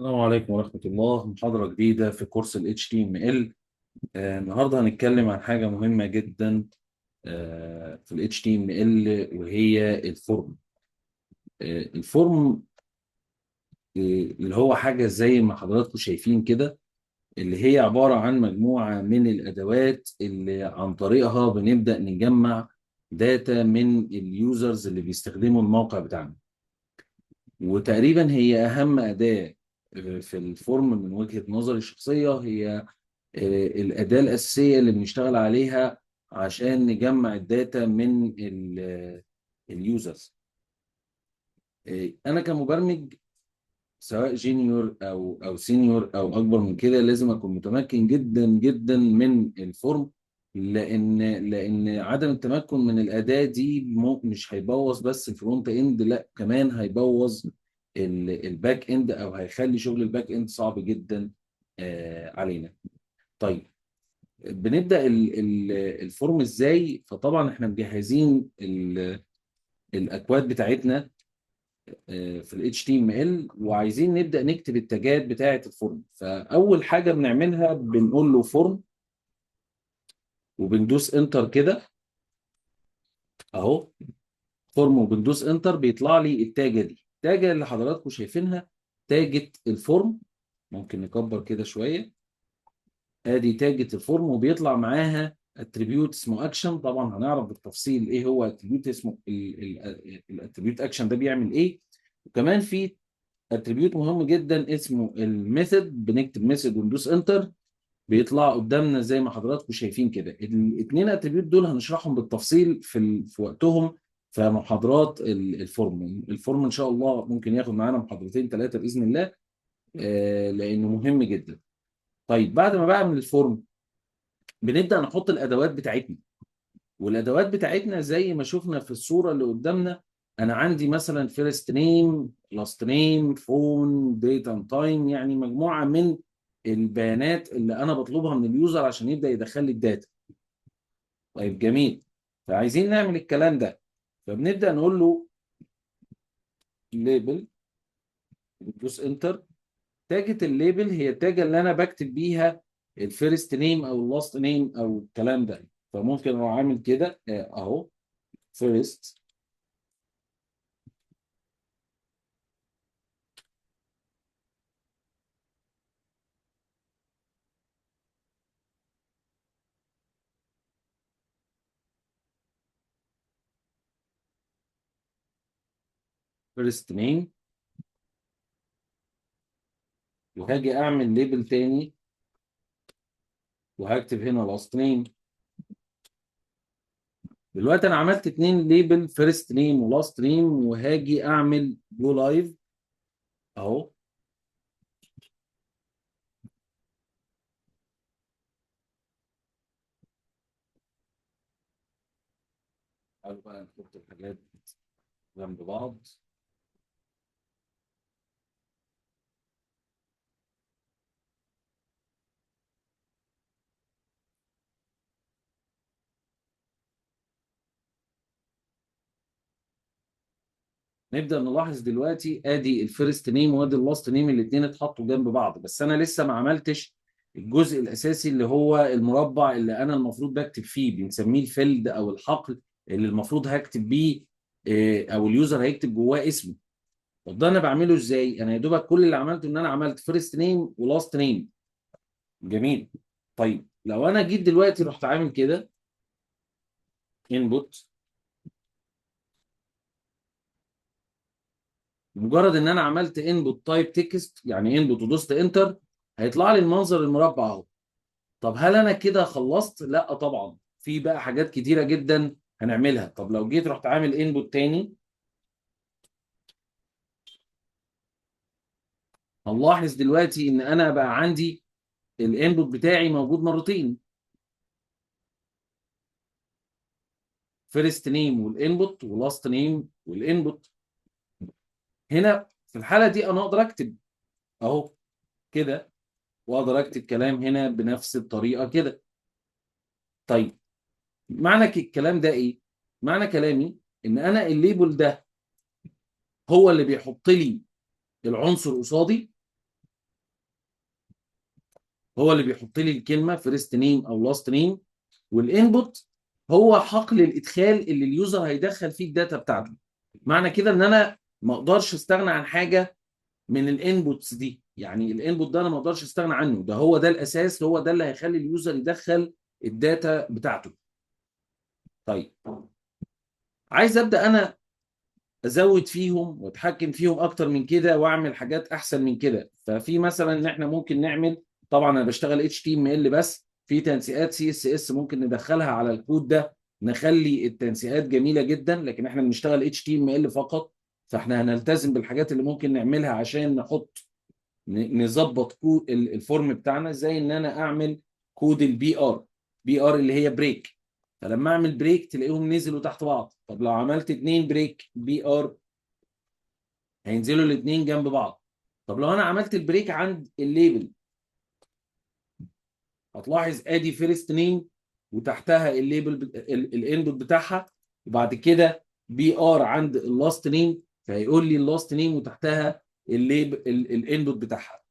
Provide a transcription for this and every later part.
السلام عليكم ورحمة الله. محاضرة جديدة في كورس ال HTML. النهاردة هنتكلم عن حاجة مهمة جدا في ال HTML، وهي الفورم. الفورم اللي هو حاجة زي ما حضراتكم شايفين كده، اللي هي عبارة عن مجموعة من الأدوات اللي عن طريقها بنبدأ نجمع داتا من اليوزرز اللي بيستخدموا الموقع بتاعنا. وتقريبا هي أهم أداة في الفورم من وجهة نظري الشخصية، هي الأداة الأساسية اللي بنشتغل عليها عشان نجمع الداتا من اليوزرز. أنا كمبرمج، سواء جينيور أو سينيور أو أكبر من كده، لازم أكون متمكن جدا جدا من الفورم، لأن عدم التمكن من الأداة دي مش هيبوظ بس الفرونت إند، لا كمان هيبوظ الباك إند، أو هيخلي شغل الباك إند صعب جدا علينا. طيب، بنبدأ الفورم ازاي؟ فطبعا احنا مجهزين الاكواد بتاعتنا في ال HTML، وعايزين نبدأ نكتب التاجات بتاعة الفورم. فأول حاجة بنعملها بنقول له فورم، وبندوس انتر كده اهو. فورم وبندوس انتر، بيطلع لي التاجة دي، التاجة اللي حضراتكم شايفينها، تاجة الفورم. ممكن نكبر كده شوية. ادي تاجة الفورم، وبيطلع معاها اتريبيوت اسمه اكشن. طبعا هنعرف بالتفصيل ايه هو اتريبيوت اسمه الاتريبيوت اكشن ده بيعمل ايه. وكمان في اتريبيوت مهم جدا اسمه الميثود. بنكتب ميثود وندوس انتر، بيطلع قدامنا زي ما حضراتكم شايفين كده. الاثنين اتريبيوت دول هنشرحهم بالتفصيل في وقتهم في محاضرات الفورم. الفورم ان شاء الله ممكن ياخد معانا محاضرتين ثلاثه باذن الله، لانه مهم جدا. طيب، بعد ما بعمل الفورم بنبدأ نحط الأدوات بتاعتنا. والأدوات بتاعتنا زي ما شفنا في الصورة اللي قدامنا، أنا عندي مثلا فيرست نيم، لاست نيم، فون، ديت اند تايم، يعني مجموعة من البيانات اللي أنا بطلبها من اليوزر عشان يبدأ يدخل لي الداتا. طيب جميل. فعايزين نعمل الكلام ده، فبنبدأ نقول له ليبل، ندوس انتر. تاجة الليبل هي التاجة اللي أنا بكتب بيها الفيرست نيم أو اللاست نيم أو الكلام ده. فممكن أروح عامل كده أهو، فيرست فيرست نيم، وهاجي اعمل ليبل تاني وهكتب هنا لاست نيم. دلوقتي انا عملت اتنين ليبل، فيرست نيم ولاست نيم، وهاجي اعمل جو لايف اهو. تعالوا بقى نحط الحاجات جنب بعض. نبدأ نلاحظ دلوقتي ادي الفيرست نيم وادي اللاست نيم، الاثنين اتحطوا جنب بعض، بس انا لسه ما عملتش الجزء الاساسي اللي هو المربع اللي انا المفروض بكتب فيه، بنسميه الفيلد او الحقل، اللي المفروض هكتب بيه او اليوزر هيكتب جواه اسمه. طب ده انا بعمله ازاي؟ انا يا دوبك كل اللي عملته ان انا عملت فيرست نيم ولاست نيم. جميل. طيب لو انا جيت دلوقتي رحت عامل كده انبوت، مجرد ان انا عملت انبوت تايب تكست، يعني انبوت ودوست انتر، هيطلع لي المنظر المربع اهو. طب هل انا كده خلصت؟ لا طبعا، في بقى حاجات كتيره جدا هنعملها. طب لو جيت رحت عامل انبوت تاني، هنلاحظ دلوقتي ان انا بقى عندي الانبوت بتاعي موجود مرتين، فيرست نيم والانبوت ولاست نيم والانبوت. هنا في الحاله دي انا اقدر اكتب اهو كده، واقدر اكتب كلام هنا بنفس الطريقه كده. طيب، معنى الكلام ده ايه؟ معنى كلامي ان انا الليبل ده هو اللي بيحط لي العنصر قصادي، هو اللي بيحط لي الكلمه فيرست نيم او لاست نيم، والانبوت هو حقل الادخال اللي اليوزر هيدخل فيه الداتا بتاعته. معنى كده ان انا ما اقدرش استغنى عن حاجه من الانبوتس دي، يعني الانبوت ده انا ما اقدرش استغنى عنه، ده هو ده الاساس، هو ده اللي هيخلي اليوزر يدخل الداتا بتاعته. طيب عايز ابدا انا ازود فيهم واتحكم فيهم اكتر من كده واعمل حاجات احسن من كده. ففي مثلا ان احنا ممكن نعمل، طبعا انا بشتغل HTML بس، في تنسيقات CSS ممكن ندخلها على الكود ده، نخلي التنسيقات جميله جدا، لكن احنا بنشتغل HTML فقط، فاحنا هنلتزم بالحاجات اللي ممكن نعملها عشان نحط نظبط كود الفورم بتاعنا، زي ان انا اعمل كود الBR اللي هي بريك. فلما اعمل بريك تلاقيهم نزلوا تحت بعض. طب لو عملت اتنين بريك BR هينزلوا الاثنين جنب بعض. طب لو انا عملت البريك عند الليبل هتلاحظ ادي فيرست نيم وتحتها الليبل الانبوت بتاعها، وبعد كده BR عند اللاست نيم فهيقول لي اللاست نيم وتحتها الليبل الانبوت بتاعها.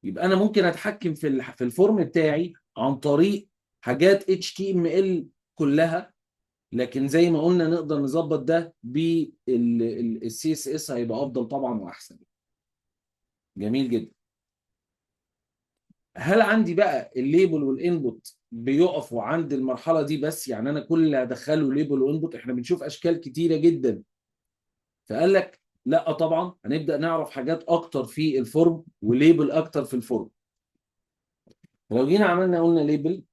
يبقى انا ممكن اتحكم في الفورم بتاعي عن طريق حاجات HTML كلها، لكن زي ما قلنا نقدر نظبط ده بالسي اس اس، هيبقى افضل طبعا واحسن. جميل جدا. هل عندي بقى الليبل والانبوت بيقفوا عند المرحله دي بس؟ يعني انا كل اللي هدخله ليبل وانبوت؟ احنا بنشوف اشكال كتيره جدا. فقال لك لا طبعا، هنبدا نعرف حاجات اكتر في الفورم وليبل اكتر في الفورم. لو جينا عملنا قلنا ليبل،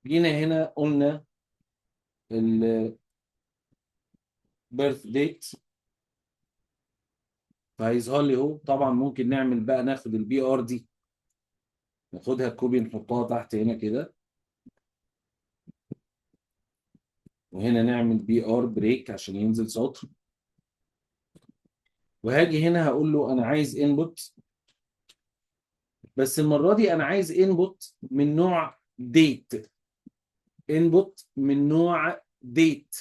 جينا هنا قلنا البيرث ديت، فهيظهر لي اهو. طبعا ممكن نعمل بقى ناخد الBR دي ناخدها كوبي نحطها تحت هنا كده، وهنا نعمل BR بريك عشان ينزل سطر، وهاجي هنا هقول له انا عايز انبوت، بس المره دي انا عايز انبوت من نوع ديت. انبوت من نوع ديت.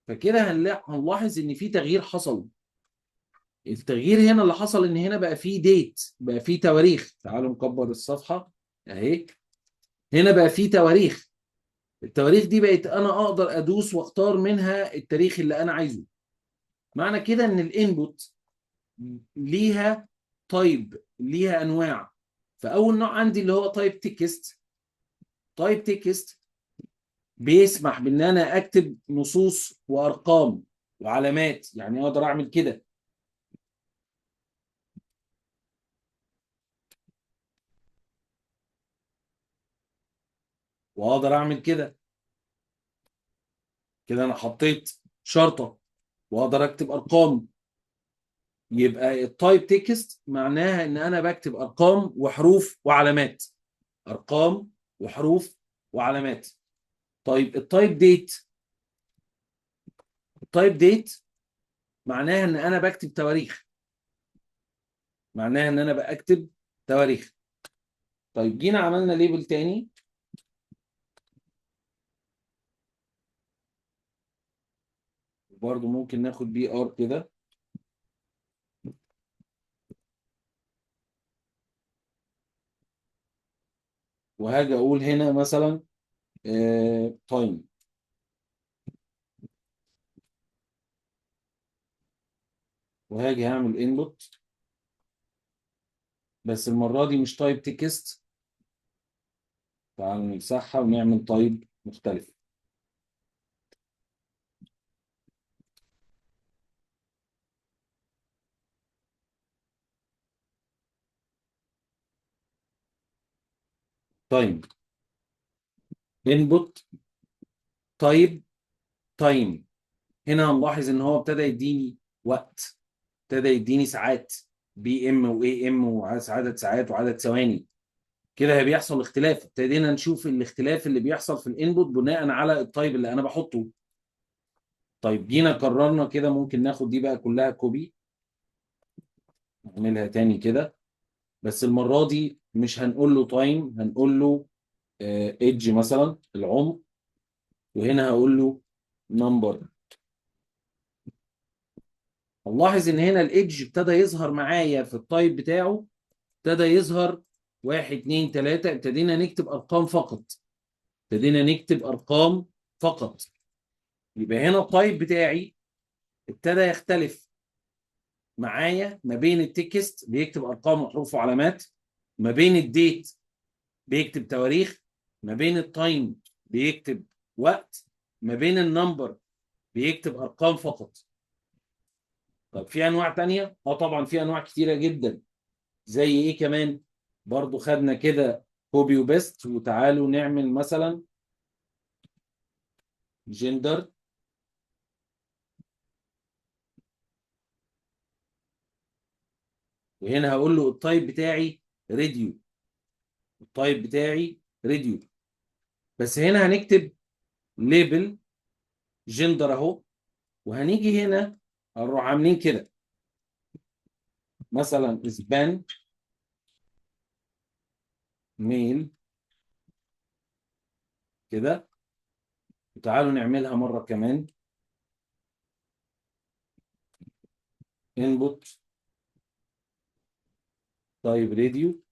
فكده هنلاحظ ان في تغيير حصل. التغيير هنا اللي حصل ان هنا بقى فيه ديت، بقى فيه تواريخ. تعالوا نكبر الصفحه اهي. هنا بقى فيه تواريخ. التواريخ دي بقت انا اقدر ادوس واختار منها التاريخ اللي انا عايزه. معنى كده ان الانبوت ليها تايب، ليها انواع. فاول نوع عندي اللي هو تايب تكست. تايب تكست بيسمح بان انا اكتب نصوص وارقام وعلامات، يعني اقدر اعمل كده. واقدر اعمل كده. كده انا حطيت شرطه واقدر اكتب ارقام. يبقى التايب تكست معناها ان انا بكتب ارقام وحروف وعلامات. ارقام وحروف وعلامات. طيب التايب ديت. التايب ديت معناها ان انا بكتب تواريخ. معناها ان انا بكتب تواريخ. طيب جينا عملنا ليبل تاني. برضو ممكن ناخد BR كده، وهاجي اقول هنا مثلا تايم، وهاجي هعمل انبوت، بس المره دي مش تايب تكست. تعالوا نمسحها ونعمل تايب مختلف. تايم، انبوت، تايب، تايم. هنا هنلاحظ ان هو ابتدى يديني وقت، ابتدى يديني ساعات، PM وAM وعدد ساعات وعدد ثواني. كده بيحصل اختلاف. ابتدينا نشوف الاختلاف اللي بيحصل في الانبوت بناء على التايب اللي انا بحطه. طيب جينا قررنا كده ممكن ناخد دي بقى كلها كوبي، نعملها تاني كده، بس المرة دي مش هنقول له تايم، هنقول له ايدج مثلا العمر. وهنا هقول له نمبر. هنلاحظ ان هنا الايدج ابتدى يظهر معايا في التايب بتاعه، ابتدى يظهر 1 2 3. ابتدينا نكتب ارقام فقط، ابتدينا نكتب ارقام فقط. يبقى هنا التايب بتاعي ابتدى يختلف معايا ما بين التكست بيكتب ارقام وحروف وعلامات، ما بين الديت بيكتب تواريخ، ما بين التايم بيكتب وقت، ما بين النمبر بيكتب ارقام فقط. طب في انواع تانية؟ طبعا في انواع كتيرة جدا. زي ايه كمان؟ برضو خدنا كده كوبي وبيست. وتعالوا نعمل مثلا جندر. وهنا هقول له التايب بتاعي راديو، التايب بتاعي راديو. بس هنا هنكتب ليبل جندر اهو، وهنيجي هنا هنروح عاملين كده مثلا سبان ميل كده. وتعالوا نعملها مرة كمان انبوت تايب راديو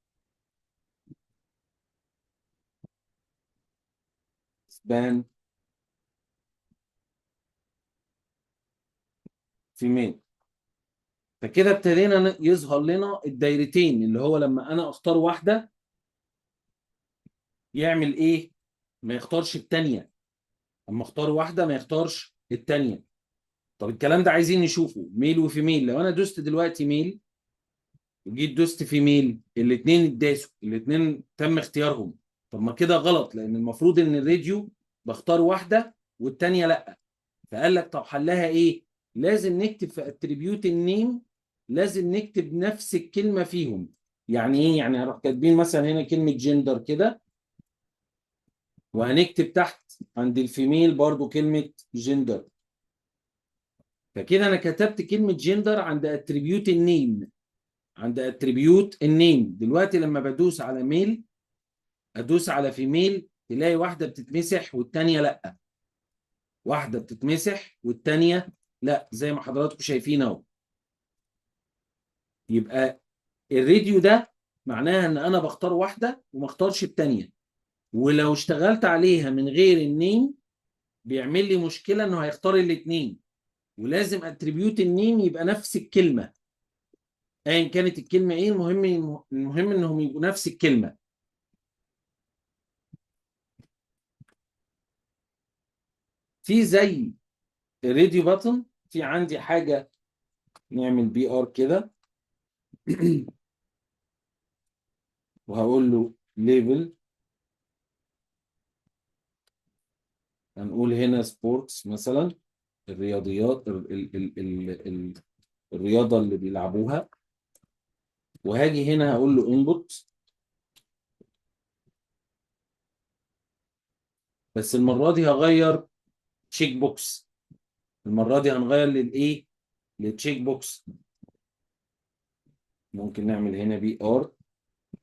سبان فيميل. فكده ابتدينا يظهر لنا الدايرتين، اللي هو لما انا اختار واحدة يعمل ايه؟ ما يختارش التانية. اما اختار واحدة ما يختارش التانية. طب الكلام ده عايزين نشوفه ميل وفيميل. لو انا دوست دلوقتي ميل وجيت دوست فيميل، الاثنين اتداسوا، الاثنين تم اختيارهم. طب ما كده غلط، لان المفروض ان الراديو بختار واحدة والتانية لا. فقال لك طب حلها ايه؟ لازم نكتب في اتريبيوت النيم، لازم نكتب نفس الكلمة فيهم. يعني ايه؟ يعني هنروح كاتبين مثلا هنا كلمة جندر كده، وهنكتب تحت عند الفيميل برضو كلمة جندر. فكده انا كتبت كلمة جندر عند اتريبيوت النيم، عند اتريبيوت النيم. دلوقتي لما بدوس على ميل، ادوس على فيميل، تلاقي واحدة بتتمسح والتانية لا، واحدة بتتمسح والتانية لا، زي ما حضراتكم شايفين اهو. يبقى الراديو ده معناها ان انا بختار واحدة وما اختارش التانية. ولو اشتغلت عليها من غير النيم بيعمل لي مشكلة انه هيختار الاثنين. ولازم اتريبيوت النيم يبقى نفس الكلمة، ايا كانت الكلمه ايه. المهم انهم يبقوا نفس الكلمه. في زي الراديو باتون، في عندي حاجه نعمل بي ار كده وهقول له ليبل. هنقول هنا سبورتس مثلا، الرياضيات الرياضه اللي بيلعبوها. وهاجي هنا هقول له انبوت. بس المره دي هغير تشيك بوكس، المره دي هنغير للايه؟ للتشيك بوكس. ممكن نعمل هنا بي ار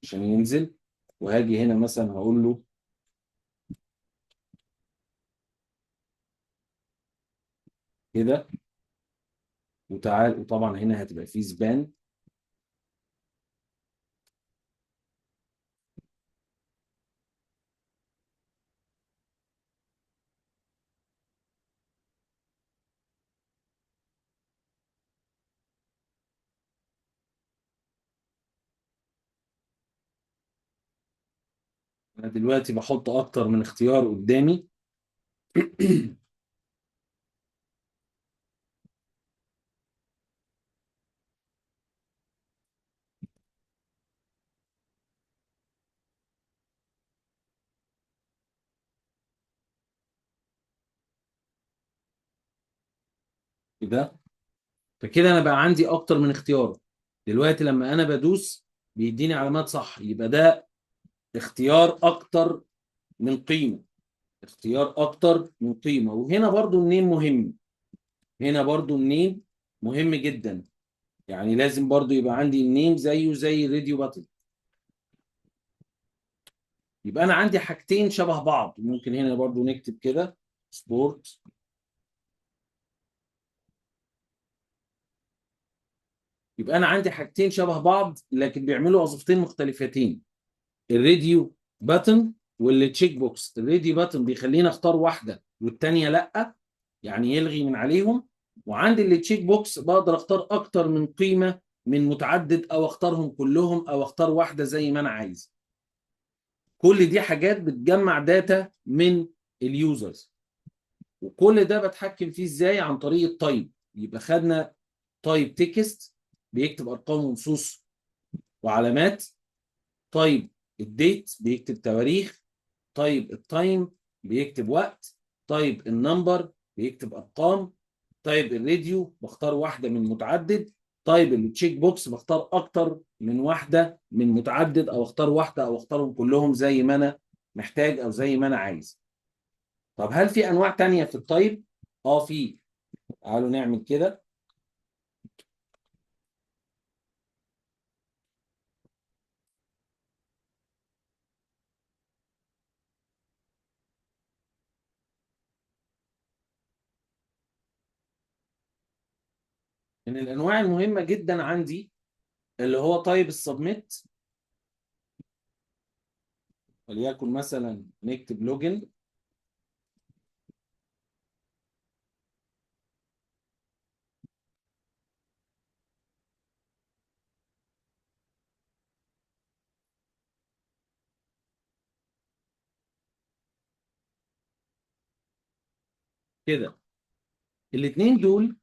عشان ينزل. وهاجي هنا مثلا هقول له كده. وطبعا هنا هتبقى في سبان. انا دلوقتي بحط اكتر من اختيار قدامي كده. فكده انا بقى عندي اكتر من اختيار. دلوقتي لما انا بدوس بيديني علامات صح، يبقى ده اختيار اكتر من قيمة، اختيار اكتر من قيمة. وهنا برضو النيم مهم، هنا برضو النيم مهم جدا. يعني لازم برضو يبقى عندي النيم زيه زي الراديو باتل. يبقى انا عندي حاجتين شبه بعض. ممكن هنا برضو نكتب كده سبورت. يبقى انا عندي حاجتين شبه بعض لكن بيعملوا وظيفتين مختلفتين. الراديو باتن والتشيك بوكس. الراديو باتن بيخليني اختار واحده والتانيه لا، يعني يلغي من عليهم. وعندي التشيك بوكس بقدر اختار اكتر من قيمه من متعدد، او اختارهم كلهم، او اختار واحده زي ما انا عايز. كل دي حاجات بتجمع داتا من اليوزرز، وكل ده بتحكم فيه ازاي؟ عن طريق التايب. يبقى خدنا تايب تكست بيكتب ارقام ونصوص وعلامات. تايب الديت بيكتب تواريخ. تايب التايم بيكتب وقت. تايب النمبر بيكتب ارقام. تايب الراديو بختار واحده من متعدد. تايب التشيك بوكس بختار اكتر من واحده من متعدد، او اختار واحده او اختارهم كلهم زي ما انا محتاج او زي ما انا عايز. طب هل في انواع تانية في التايب؟ اه في. تعالوا نعمل كده. من الانواع المهمه جدا عندي اللي هو تايب السبميت. وليكن مثلا نكتب لوجن كده. الاثنين دول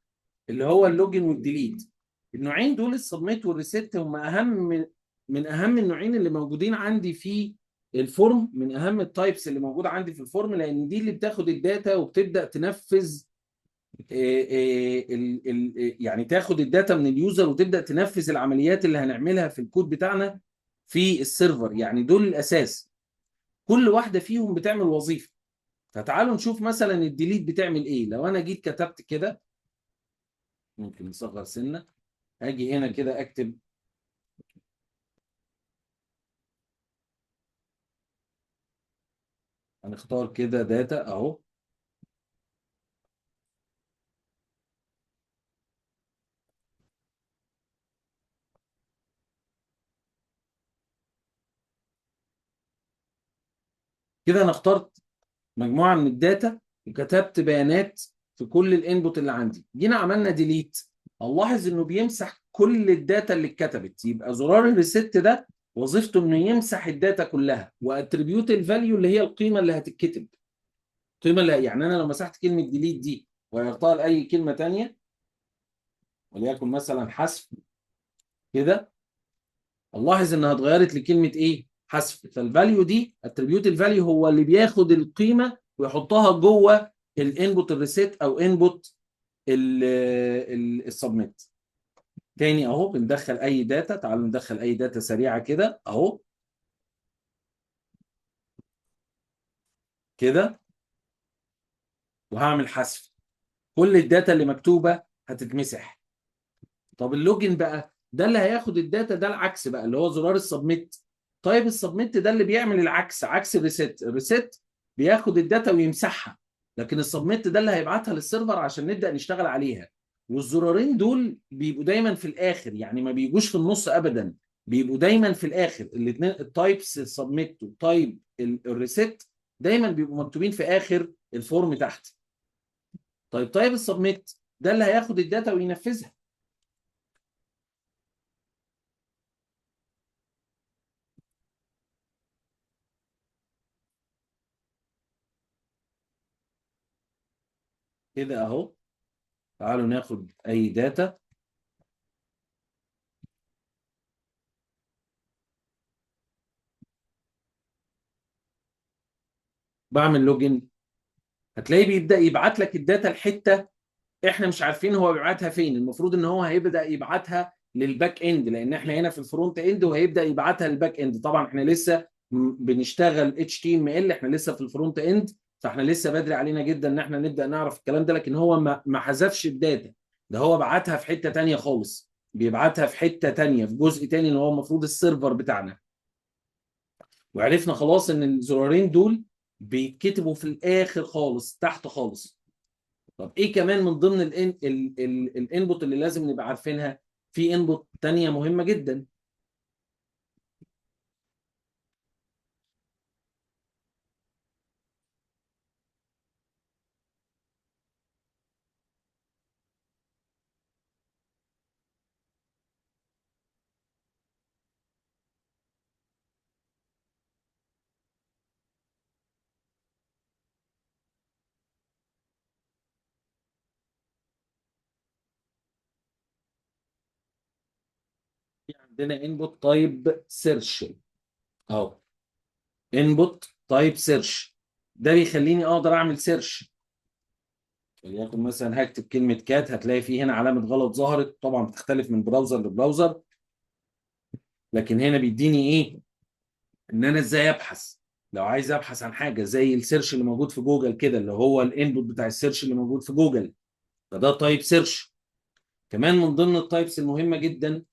اللي هو اللوجن والديليت. النوعين دول السبميت والريسيت هم اهم من اهم النوعين اللي موجودين عندي في الفورم، من اهم التايبس اللي موجوده عندي في الفورم، لان دي اللي بتاخد الداتا وبتبدا تنفذ يعني تاخد الداتا من اليوزر وتبدا تنفذ العمليات اللي هنعملها في الكود بتاعنا في السيرفر. يعني دول الاساس، كل واحده فيهم بتعمل وظيفه. فتعالوا نشوف مثلا الديليت بتعمل ايه. لو انا جيت كتبت كده، ممكن نصغر سنه، هاجي هنا كده اكتب، هنختار كده داتا اهو. كده انا اخترت مجموعه من الداتا وكتبت بيانات في كل الانبوت اللي عندي. جينا عملنا ديليت، الاحظ انه بيمسح كل الداتا اللي اتكتبت. يبقى زرار الريست ده وظيفته انه يمسح الداتا كلها، واتريبيوت الفاليو اللي هي القيمه اللي هتتكتب. القيمه اللي يعني انا لو مسحت كلمه ديليت دي وغيرتها لاي كلمه ثانيه، وليكن مثلا حذف كده، نلاحظ انها اتغيرت لكلمه ايه؟ حذف. فالفاليو دي، اتريبيوت الفاليو، هو اللي بياخد القيمه ويحطها جوه الانبوت الريسيت او انبوت السبميت. تاني اهو بندخل اي داتا. تعالوا ندخل اي داتا سريعه كده اهو كده، وهعمل حذف. كل الداتا اللي مكتوبه هتتمسح. طب اللوجن بقى ده اللي هياخد الداتا، ده العكس بقى اللي هو زرار السبميت. طيب السبميت ده اللي بيعمل العكس، عكس الريسيت. الريسيت بياخد الداتا ويمسحها، لكن السبميت ده اللي هيبعتها للسيرفر عشان نبدأ نشتغل عليها. والزرارين دول بيبقوا دايما في الاخر، يعني ما بيجوش في النص ابدا، بيبقوا دايما في الاخر. الاثنين التايبس، السبميت وتايب الريسيت، دايما بيبقوا مكتوبين في اخر الفورم تحت. طيب تايب السبميت ده اللي هياخد الداتا وينفذها كده اهو. تعالوا ناخد اي داتا. بعمل لوجن، هتلاقيه بيبدأ يبعت لك الداتا الحتة احنا مش عارفين هو بيبعتها فين. المفروض ان هو هيبدأ يبعتها للباك اند، لان احنا هنا في الفرونت اند، وهيبدأ يبعتها للباك اند. طبعا احنا لسه بنشتغل HTML، احنا لسه في الفرونت اند، فاحنا لسه بدري علينا جدا ان احنا نبدأ نعرف الكلام ده. لكن هو ما حذفش الداتا، ده هو بعتها في حتة تانية خالص، بيبعتها في حتة تانية في جزء تاني اللي هو المفروض السيرفر بتاعنا. وعرفنا خلاص ان الزرارين دول بيتكتبوا في الاخر خالص تحت خالص. طب ايه كمان من ضمن الانبوت اللي لازم نبقى عارفينها؟ في انبوت تانية مهمة جدا. في عندنا انبوت تايب سيرش اهو. انبوت تايب سيرش ده بيخليني اقدر اعمل سيرش. وليكن مثلا هكتب كلمة كات، هتلاقي فيه هنا علامة غلط ظهرت، طبعا بتختلف من براوزر لبراوزر، لكن هنا بيديني ايه؟ ان انا ازاي ابحث. لو عايز ابحث عن حاجة زي السيرش اللي موجود في جوجل كده، اللي هو الانبوت بتاع السيرش اللي موجود في جوجل، فده تايب سيرش. كمان من ضمن التايبس المهمة جدا